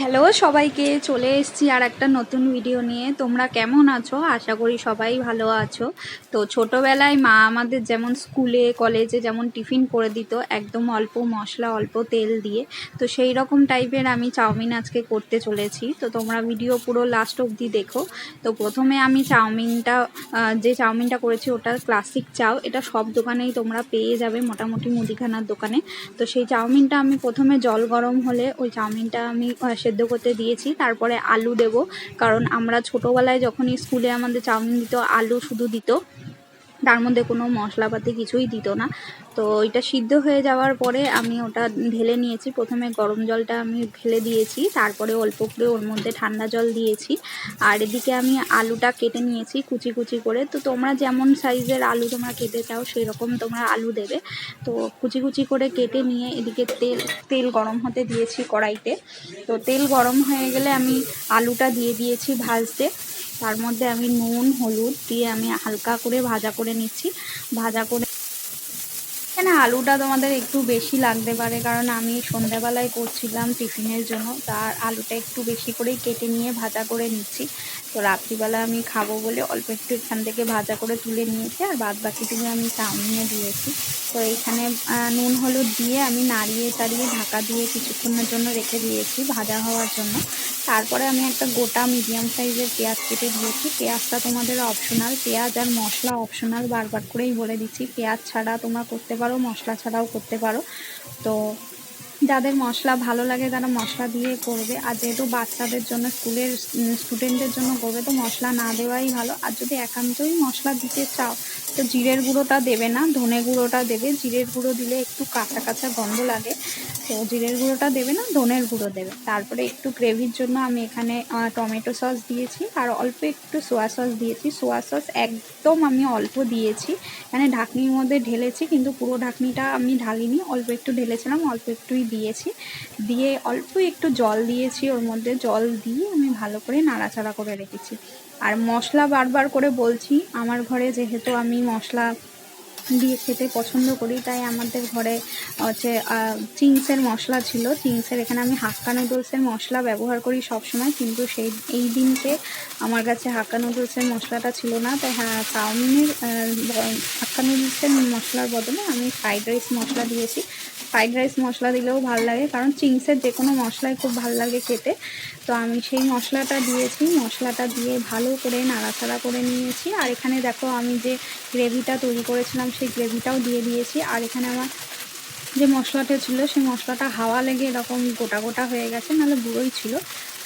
Hello সবাইকে, চলে এসেছি আর একটা নতুন ভিডিও নিয়ে। তোমরা কেমন আছো? আশা করি সবাই ভালো আছো। তো ছোটোবেলায় মা আমাদের যেমন স্কুলে কলেজে যেমন টিফিন করে দিত একদম অল্প মশলা অল্প তেল দিয়ে, তো সেই রকম টাইপের আমি চাউমিন আজকে করতে চলেছি। তো তোমরা ভিডিও পুরো লাস্ট অবধি দেখো। তো প্রথমে আমি যে চাউমিনটা করেছি ওটা ক্লাসিক চাউ, এটা সব দোকানেই তোমরা পেয়ে যাবে, মোটামুটি মুদিখানার দোকানে। তো সেই চাউমিনটা আমি প্রথমে জল গরম হলে ওই চাউমিনটা আমি সেদ্ধ করতে দিয়েছি, তারপরে আলু দেব। কারণ আমরা ছোটোবেলায় যখনই স্কুলে আমাদের চাউমিন দিত আলু শুধু দিত, তার মধ্যে কোনো মশলাপাতি কিছুই দিত না। তো ওইটা সিদ্ধ হয়ে যাওয়ার পরে আমি ওটা ঢেলে নিয়েছি। প্রথমে গরম জলটা আমি ঢেলে দিয়েছি, তারপরে অল্প করে ওর মধ্যে ঠান্ডা জল দিয়েছি। আর এদিকে আমি আলুটা কেটে নিয়েছি কুচি কুচি করে। তো তোমরা যেমন সাইজের আলু তোমরা কেটে চাও সেই রকম তোমরা আলু দেবে। তো কুচি কুচি করে কেটে নিয়ে এদিকে তেল গরম হতে দিয়েছি কড়াইতে। তো তেল গরম হয়ে গেলে আমি আলুটা দিয়ে দিয়েছি ভাজতে। তার মধ্যে আমি নুন হলুদ দিয়ে আমি হালকা করে ভাজা করে নিচ্ছি। ভাজা করে এখানে আলুটা তোমাদের একটু বেশি লাগতে পারে, কারণ আমি সন্ধ্যাবেলায় করছিলাম টিফিনের জন্য, তার আলুটা একটু বেশি করেই কেটে নিয়ে ভাজা করে নিচ্ছি। তো রাত্রিবেলা আমি খাবো বলে অল্প একটু এখান থেকে ভাজা করে তুলে নিয়েছি, আর বাদ বাকিটুকু আমি চাউমিনে দিয়েছি। তো এইখানে নুন হলুদ দিয়ে আমি নাড়িয়ে চাড়িয়ে ঢাকা দিয়ে কিছুক্ষণের জন্য রেখে দিয়েছি ভাজা হওয়ার জন্য। তারপরে আমি একটা গোটা মিডিয়াম সাইজের পেঁয়াজ কেটে দিয়েছি। পেঁয়াজটা তোমাদের অপশনাল, পেঁয়াজ আর মশলা অপশনাল, বারবার করেই বলে দিচ্ছি। পেঁয়াজ ছাড়া তোমরা করতে পারো, মশলা ছাড়াও করতে পারো। তো যাদের মশলা ভালো লাগে তারা মশলা দিয়ে করবে, আর যেহেতু বাচ্চাদের জন্য স্কুলের স্টুডেন্টদের জন্য করবে তো মশলা না দেওয়াই ভালো। আর যদি একান্তই মশলা দিতে চাও তো জিরের গুঁড়োটা দেবে না, ধনে গুঁড়োটা দেবে। জিরের গুঁড়ো দিলে একটু কাঁচা কাঁচা গন্ধ লাগে, তো জিরের গুঁড়োটা দেবে না, ধনের গুঁড়ো দেবে। তারপরে একটু গ্রেভির জন্য আমি এখানে টমেটো সস দিয়েছি আর অল্প একটু সোয়া সস দিয়েছি। সোয়া সস একদম আমি অল্প দিয়েছি, এখানে ঢাকনির মধ্যে ঢেলেছি কিন্তু পুরো ঢাকনিটা আমি ঢালিনি, অল্প একটু ঢেলেছিলাম, অল্প একটুই দিয়েছি। দিয়ে অল্প একটু জল দিয়েছি, ওর মধ্যে জল দিয়ে আমি ভালো করে নাড়াচাড়া করে রেখেছি। আর মশলা বারবার করে বলছি, আমার ঘরে যেহেতু আমি মশলা দিয়ে খেতে পছন্দ করি, তাই আমাদের ঘরে হচ্ছে চিংসের মশলা ছিল। চিংসের এখানে আমি হাক্কা নুডলসের মশলা ব্যবহার করি সব সময়, কিন্তু এই দিনকে আমার কাছে হাক্কা নুডলসের মশলাটা ছিল না, তাই চাউমিনের হাক্কা নুডলসের মশলার বদলে আমি ফ্রাইড রাইস মশলা দিয়েছি। ফ্রাইড রাইস মশলা দিলেও ভালো লাগে, কারণ চিংসের যে কোনো মশলাই খুব ভালো লাগে খেতে। তো আমি সেই মশলাটা দিয়েছি, মশলাটা দিয়ে ভালো করে নাড়াচাড়া করে নিয়েছি। আর এখানে দেখো আমি যে গ্রেভিটা তৈরি করেছিলাম সেই গ্রেভিটাও দিয়ে দিয়েছি। আর এখানে আমার যে মশলাটা ছিল সেই মশলাটা হাওয়া লেগে এরকম গোটা গোটা হয়ে গেছে, নাহলে গুঁড়োই ছিল।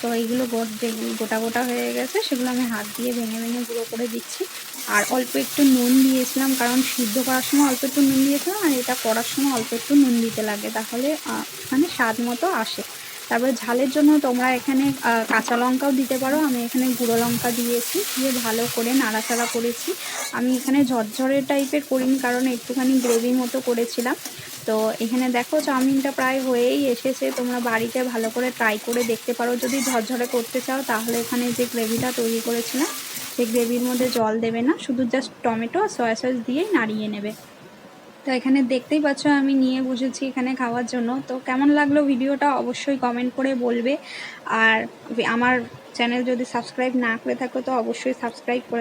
তো এইগুলো যেগুলো গোটা গোটা হয়ে গেছে সেগুলো আমি হাত দিয়ে ভেঙে ভেঙে গুঁড়ো করে দিচ্ছি। আর অল্প একটু নুন দিয়েছিলাম, কারণ সিদ্ধ করার সময় অল্প একটু নুন দিয়েছিলাম, আর এটা করার সময় অল্প একটু নুন দিতে লাগে, তাহলে মানে স্বাদ মতো আসে। তারপরে ঝালের জন্য তোমরা এখানে কাঁচা লঙ্কাও দিতে পারো, আমি এখানে গুঁড়ো লঙ্কা দিয়েছি, দিয়ে ভালো করে নাড়াচাড়া করেছি। আমি এখানে ঝরঝরে টাইপের করিনি, কারণ একটুখানি গ্রেভি মতো করেছিলাম। তো এখানে দেখো চাউমিনটা প্রায় হয়েই এসেছে, তোমরা বাড়িতে ভালো করে ট্রাই করে দেখতে পারো। যদি ঝরঝরে করতে চাও তাহলে এখানে যে গ্রেভিটা তৈরি করেছিলাম সেই গ্রেভির মধ্যে জল দেবে না, শুধু জাস্ট টমেটো আর সয়া সস দিয়েই নাড়িয়ে নেবে। তো এখানে দেখতেই পাচ্ছ আমি নিয়ে বসেছি এখানে খাওয়ার জন্য। তো কেমন লাগলো ভিডিওটা অবশ্যই কমেন্ট করে বলবে। আর আমার চ্যানেল যদি সাবস্ক্রাইব না করে থাকো তো অবশ্যই সাবস্ক্রাইব করে